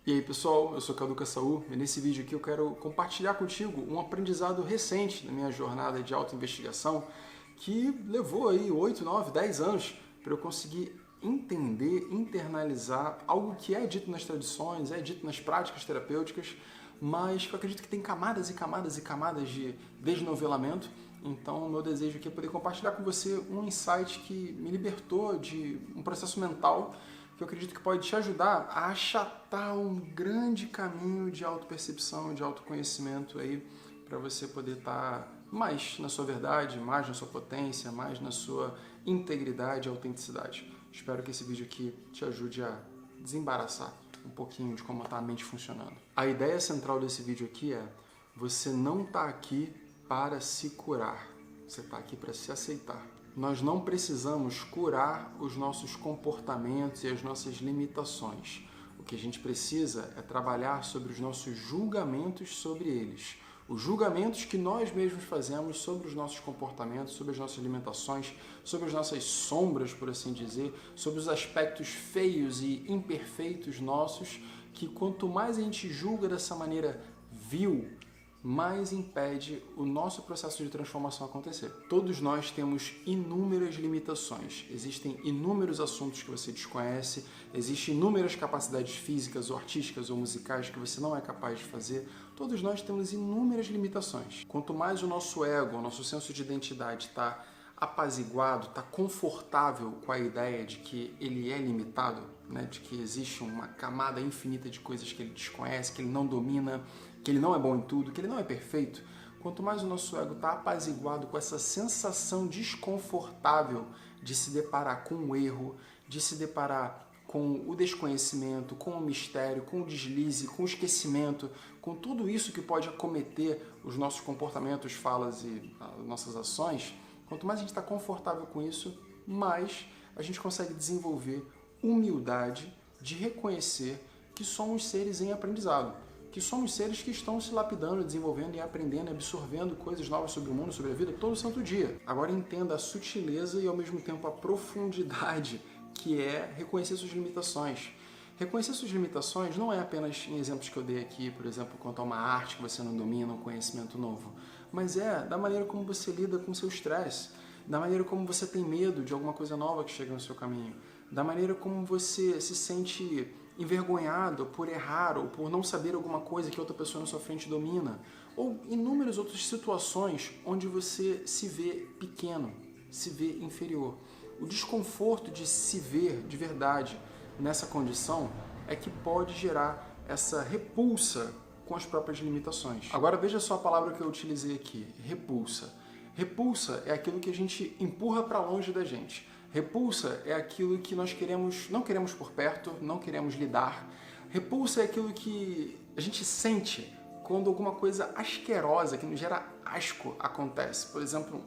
E aí pessoal, eu sou Cadu Caçaú e nesse vídeo aqui eu quero compartilhar contigo um aprendizado recente na minha jornada de autoinvestigação que levou aí 8, 9, 10 anos para eu conseguir entender, internalizar algo que é dito nas tradições, é dito nas práticas terapêuticas, mas que eu acredito que tem camadas e camadas e camadas de desnovelamento. Então, o meu desejo aqui é poder compartilhar com você um insight que me libertou de um processo mental que eu acredito que pode te ajudar a achatar um grande caminho de autopercepção, de autoconhecimento aí, para você poder estar mais na sua verdade, mais na sua potência, mais na sua integridade e autenticidade. Espero que esse vídeo aqui te ajude a desembaraçar um pouquinho de como está a mente funcionando. A ideia central desse vídeo aqui é: você não está aqui para se curar, você está aqui para se aceitar. Nós não precisamos curar os nossos comportamentos e as nossas limitações. O que a gente precisa é trabalhar sobre os nossos julgamentos sobre eles. Os julgamentos que nós mesmos fazemos sobre os nossos comportamentos, sobre as nossas limitações, sobre as nossas sombras, por assim dizer, sobre os aspectos feios e imperfeitos nossos, que quanto mais a gente julga dessa maneira vil, mais impede o nosso processo de transformação acontecer. Todos nós temos inúmeras limitações, existem inúmeros assuntos que você desconhece, existem inúmeras capacidades físicas ou artísticas ou musicais que você não é capaz de fazer. Todos nós temos inúmeras limitações. Quanto mais o nosso ego, o nosso senso de identidade está apaziguado, está confortável com a ideia de que ele é limitado, né? De que existe uma camada infinita de coisas que ele desconhece, que ele não domina, que ele não é bom em tudo, que ele não é perfeito, quanto mais o nosso ego está apaziguado com essa sensação desconfortável de se deparar com o erro, de se deparar com o desconhecimento, com o mistério, com o deslize, com o esquecimento, com tudo isso que pode acometer os nossos comportamentos, falas e nossas ações, quanto mais a gente está confortável com isso, mais a gente consegue desenvolver humildade de reconhecer que somos seres em aprendizado, que somos seres que estão se lapidando, desenvolvendo e aprendendo, absorvendo coisas novas sobre o mundo, sobre a vida, todo santo dia. Agora entenda a sutileza e ao mesmo tempo a profundidade que é reconhecer suas limitações. Reconhecer suas limitações não é apenas em exemplos que eu dei aqui, por exemplo, quanto a uma arte que você não domina, um conhecimento novo, mas é da maneira como você lida com o seu estresse, da maneira como você tem medo de alguma coisa nova que chega no seu caminho, da maneira como você se sente envergonhado por errar ou por não saber alguma coisa que outra pessoa na sua frente domina, ou inúmeras outras situações onde você se vê pequeno, se vê inferior. O desconforto de se ver de verdade nessa condição é que pode gerar essa repulsa com as próprias limitações. Agora veja só a palavra que eu utilizei aqui, repulsa. Repulsa é aquilo que a gente empurra para longe da gente. Repulsa é aquilo que nós não queremos por perto, não queremos lidar. Repulsa é aquilo que a gente sente quando alguma coisa asquerosa, que nos gera asco, acontece. Por exemplo,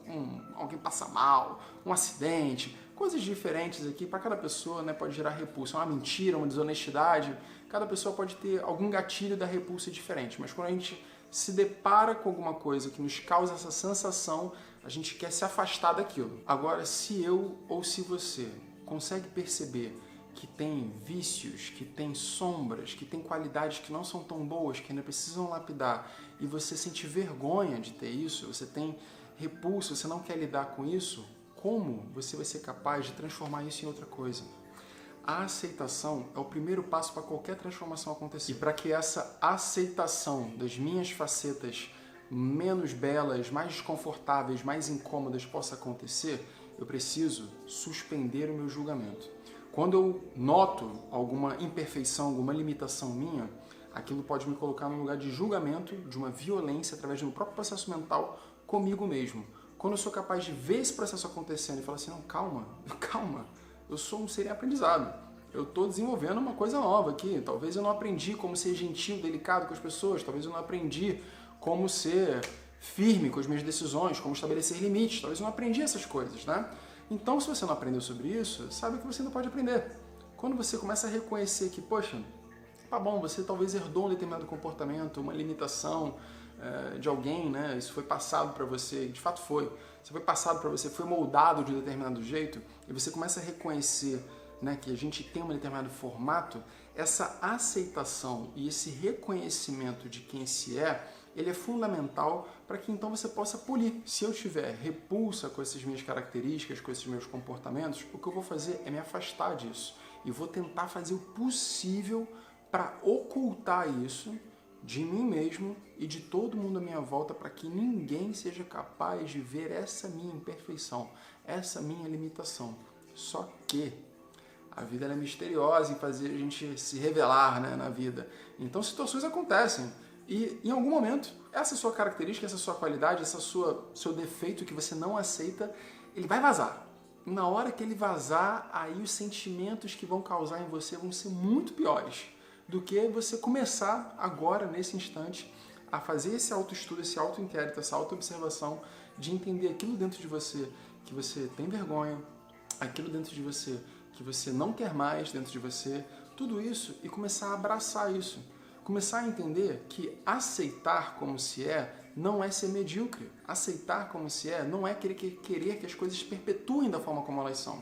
alguém passa mal, um acidente, coisas diferentes aqui. Para cada pessoa, né, pode gerar repulsa. Uma mentira, uma desonestidade. Cada pessoa pode ter algum gatilho da repulsa diferente. Mas quando a gente se depara com alguma coisa que nos causa essa sensação, a gente quer se afastar daquilo. Agora, se eu ou se você consegue perceber que tem vícios, que tem sombras, que tem qualidades que não são tão boas, que ainda precisam lapidar, e você sente vergonha de ter isso, você tem repulso, você não quer lidar com isso, como você vai ser capaz de transformar isso em outra coisa? A aceitação é o primeiro passo para qualquer transformação acontecer. E para que essa aceitação das minhas facetas menos belas, mais desconfortáveis, mais incômodas possa acontecer, eu preciso suspender o meu julgamento. Quando eu noto alguma imperfeição, alguma limitação minha, aquilo pode me colocar num lugar de julgamento, de uma violência através do meu próprio processo mental comigo mesmo. Quando eu sou capaz de ver esse processo acontecendo e falar assim, não, calma, eu sou um ser em aprendizado. Eu estou desenvolvendo uma coisa nova aqui. Talvez eu não aprendi como ser gentil, delicado com as pessoas. Talvez eu não aprendi como ser firme com as minhas decisões, como estabelecer limites. Talvez eu não aprendi essas coisas, né? Então, se você não aprendeu sobre isso, sabe que você ainda pode aprender. Quando você começa a reconhecer que, poxa, tá bom, você talvez herdou um determinado comportamento, uma limitação de alguém, né? Isso foi passado para você, de fato foi. Você foi passado para você, foi moldado de um determinado jeito, e você começa a reconhecer, né, que a gente tem um determinado formato, essa aceitação e esse reconhecimento de quem se é, ele é fundamental para que então você possa polir. Se eu tiver repulsa com essas minhas características, com esses meus comportamentos, o que eu vou fazer é me afastar disso e vou tentar fazer o possível para ocultar isso de mim mesmo e de todo mundo à minha volta, para que ninguém seja capaz de ver essa minha imperfeição, essa minha limitação. Só que a vida ela é misteriosa em fazer a gente se revelar, né, na vida. Então situações acontecem e em algum momento essa sua característica, essa sua qualidade, seu defeito que você não aceita, ele vai vazar. E na hora que ele vazar, aí os sentimentos que vão causar em você vão ser muito piores do que você começar agora, nesse instante, a fazer esse autoestudo, esse autoinquérito, essa autoobservação, de entender aquilo dentro de você que você tem vergonha, aquilo dentro de você que você não quer mais dentro de você, tudo isso, e começar a abraçar isso. Começar a entender que aceitar como se é não é ser medíocre. Aceitar como se é não é querer que as coisas perpetuem da forma como elas são.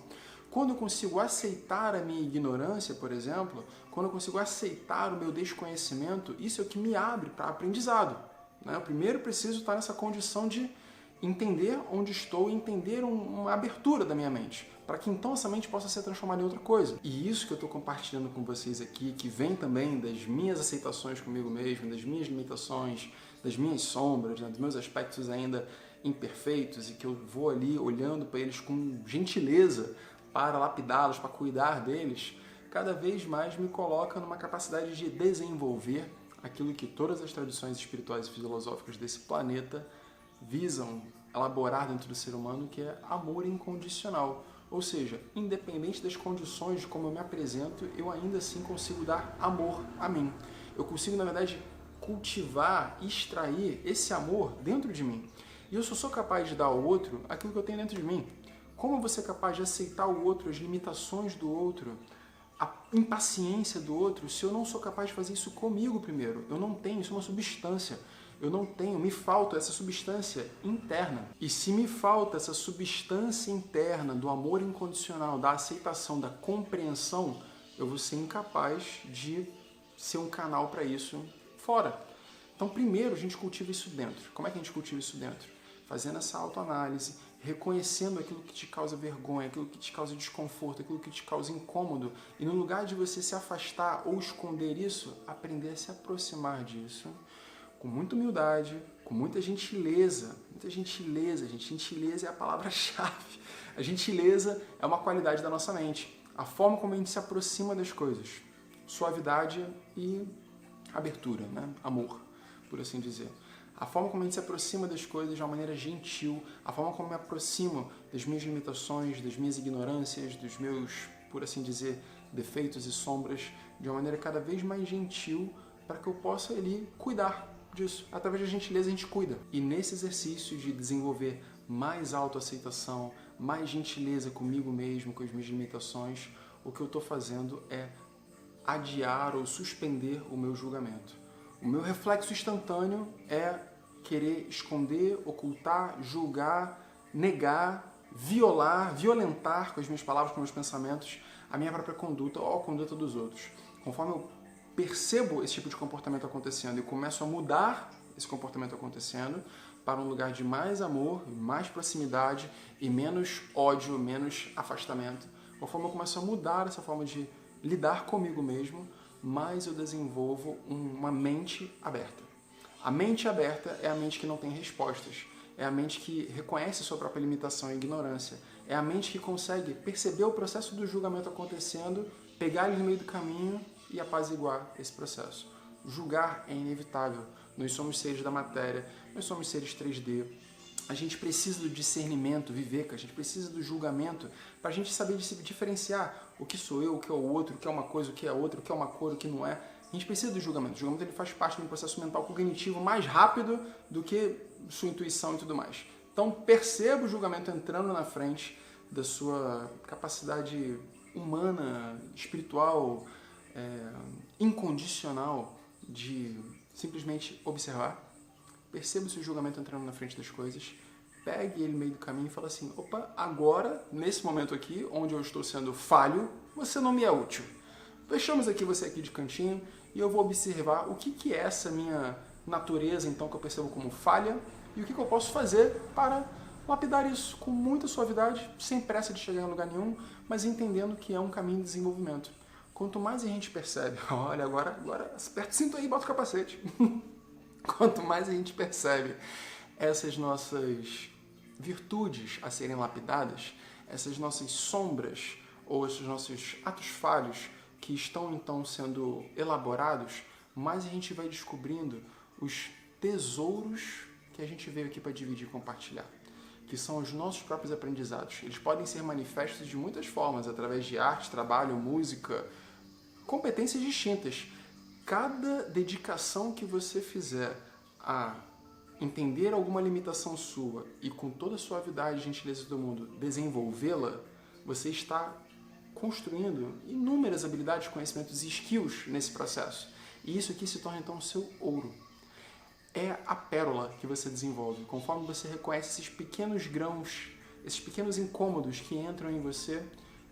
Quando eu consigo aceitar a minha ignorância, por exemplo, quando eu consigo aceitar o meu desconhecimento, isso é o que me abre para aprendizado, né? Eu primeiro preciso estar nessa condição de entender onde estou e entender uma abertura da minha mente, para que então essa mente possa ser transformada em outra coisa. E isso que eu estou compartilhando com vocês aqui, que vem também das minhas aceitações comigo mesmo, das minhas limitações, das minhas sombras, né, dos meus aspectos ainda imperfeitos, e que eu vou ali olhando para eles com gentileza, para lapidá-los, para cuidar deles, cada vez mais me coloca numa capacidade de desenvolver aquilo que todas as tradições espirituais e filosóficas desse planeta visam elaborar dentro do ser humano, que é amor incondicional. Ou seja, independente das condições de como eu me apresento, eu ainda assim consigo dar amor a mim. Eu consigo, na verdade, cultivar, extrair esse amor dentro de mim. E eu só sou capaz de dar ao outro aquilo que eu tenho dentro de mim. Como eu vou ser capaz de aceitar o outro, as limitações do outro, a impaciência do outro, se eu não sou capaz de fazer isso comigo primeiro? Eu não tenho, isso é uma substância. Eu não tenho, me falta essa substância interna. E se me falta essa substância interna do amor incondicional, da aceitação, da compreensão, eu vou ser incapaz de ser um canal para isso fora. Então, primeiro, a gente cultiva isso dentro. Como é que a gente cultiva isso dentro? Fazendo essa autoanálise, reconhecendo aquilo que te causa vergonha, aquilo que te causa desconforto, aquilo que te causa incômodo. E no lugar de você se afastar ou esconder isso, aprender a se aproximar disso com muita humildade, com muita gentileza. Muita gentileza, gente. Gentileza é a palavra-chave. A gentileza é uma qualidade da nossa mente. A forma como a gente se aproxima das coisas. Suavidade e abertura, né? Amor, por assim dizer. A forma como a gente se aproxima das coisas de uma maneira gentil, a forma como eu me aproximo das minhas limitações, das minhas ignorâncias, dos meus, por assim dizer, defeitos e sombras, de uma maneira cada vez mais gentil, para que eu possa ali cuidar disso. Através da gentileza a gente cuida. E nesse exercício de desenvolver mais autoaceitação, mais gentileza comigo mesmo, com as minhas limitações, o que eu estou fazendo é adiar ou suspender o meu julgamento. O meu reflexo instantâneo é querer esconder, ocultar, julgar, negar, violentar com as minhas palavras, com os meus pensamentos, a minha própria conduta ou a conduta dos outros. Conforme eu percebo esse tipo de comportamento acontecendo e começo a mudar esse comportamento acontecendo para um lugar de mais amor, mais proximidade e menos ódio, menos afastamento, conforme eu começo a mudar essa forma de lidar comigo mesmo, mais eu desenvolvo uma mente aberta. A mente aberta é a mente que não tem respostas, é a mente que reconhece sua própria limitação e ignorância, é a mente que consegue perceber o processo do julgamento acontecendo, pegar ele no meio do caminho e apaziguar esse processo. Julgar é inevitável. Nós somos seres da matéria, nós somos seres 3D. A gente precisa do discernimento, Viveka, a gente precisa do julgamento para a gente saber diferenciar o que sou eu, o que é o outro, o que é uma coisa, o que é outra, o que é uma cor, o que não é. A gente precisa do julgamento. O julgamento ele faz parte de um processo mental cognitivo mais rápido do que sua intuição e tudo mais. Então perceba o julgamento entrando na frente da sua capacidade humana, espiritual, incondicional de simplesmente observar. Perceba o seu julgamento entrando na frente das coisas, pegue ele no meio do caminho e fala assim, opa, agora, nesse momento aqui, onde eu estou sendo falho, você não me é útil. Fechamos aqui você aqui de cantinho e eu vou observar o que é essa minha natureza, então, que eu percebo como falha e o que eu posso fazer para lapidar isso com muita suavidade, sem pressa de chegar em lugar nenhum, mas entendendo que é um caminho de desenvolvimento. Quanto mais a gente percebe, olha, agora aperta o cinto aí e bota o capacete. Quanto mais a gente percebe essas nossas virtudes a serem lapidadas, essas nossas sombras ou esses nossos atos falhos que estão então sendo elaborados, mais a gente vai descobrindo os tesouros que a gente veio aqui para dividir e compartilhar, que são os nossos próprios aprendizados. Eles podem ser manifestos de muitas formas, através de arte, trabalho, música, competências distintas. Cada dedicação que você fizer a entender alguma limitação sua e com toda a suavidade e gentileza do mundo desenvolvê-la, você está construindo inúmeras habilidades, conhecimentos e skills nesse processo. E isso aqui se torna então o seu ouro. É a pérola que você desenvolve. Conforme você reconhece esses pequenos grãos, esses pequenos incômodos que entram em você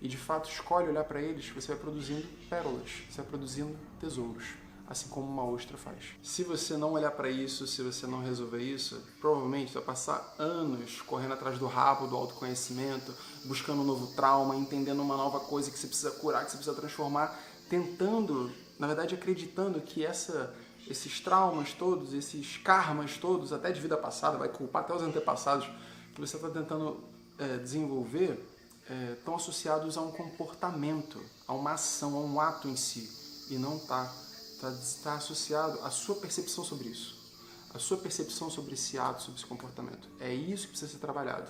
e de fato escolhe olhar para eles, você vai produzindo pérolas, você vai produzindo tesouros, assim como uma ostra faz. Se você não olhar para isso, se você não resolver isso, provavelmente vai passar anos correndo atrás do rabo, do autoconhecimento, buscando um novo trauma, entendendo uma nova coisa que você precisa curar, que você precisa transformar, tentando, na verdade acreditando que esses traumas todos, esses karmas todos, até de vida passada, vai culpar até os antepassados, que você está tentando desenvolver, estão associados a um comportamento, a uma ação, a um ato em si, e não está associado à sua percepção sobre isso, a sua percepção sobre esse ato, sobre esse comportamento. É isso que precisa ser trabalhado.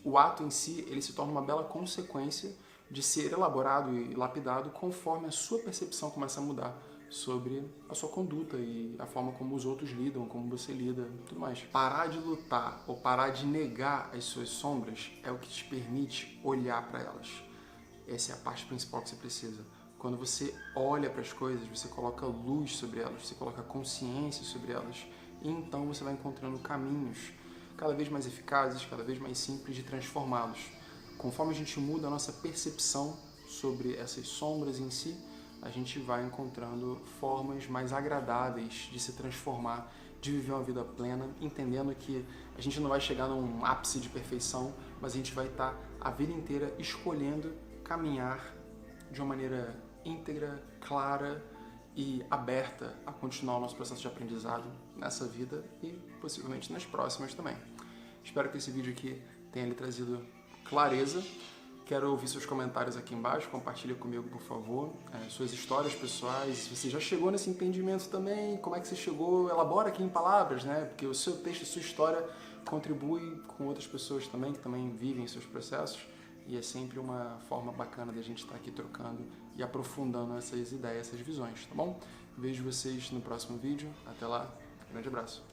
O ato em si, ele se torna uma bela consequência de ser elaborado e lapidado conforme a sua percepção começa a mudar sobre a sua conduta e a forma como os outros lidam, como você lida, tudo mais. Parar de lutar ou parar de negar as suas sombras é o que te permite olhar para elas. Essa é a parte principal que você precisa. Quando você olha para as coisas, você coloca luz sobre elas, você coloca consciência sobre elas, e então você vai encontrando caminhos cada vez mais eficazes, cada vez mais simples de transformá-los. Conforme a gente muda a nossa percepção sobre essas sombras em si, a gente vai encontrando formas mais agradáveis de se transformar, de viver uma vida plena, entendendo que a gente não vai chegar num ápice de perfeição, mas a gente vai estar a vida inteira escolhendo caminhar de uma maneira íntegra, clara e aberta a continuar o nosso processo de aprendizado nessa vida e possivelmente nas próximas também. Espero que esse vídeo aqui tenha lhe trazido clareza. Quero ouvir seus comentários aqui embaixo, compartilha comigo, por favor, suas histórias pessoais. Se você já chegou nesse entendimento também, como é que você chegou, elabora aqui em palavras, né? Porque o seu texto, a sua história contribui com outras pessoas também, que também vivem seus processos, e é sempre uma forma bacana da gente estar aqui trocando e aprofundando essas ideias, essas visões, tá bom? Vejo vocês no próximo vídeo. Até lá, grande abraço.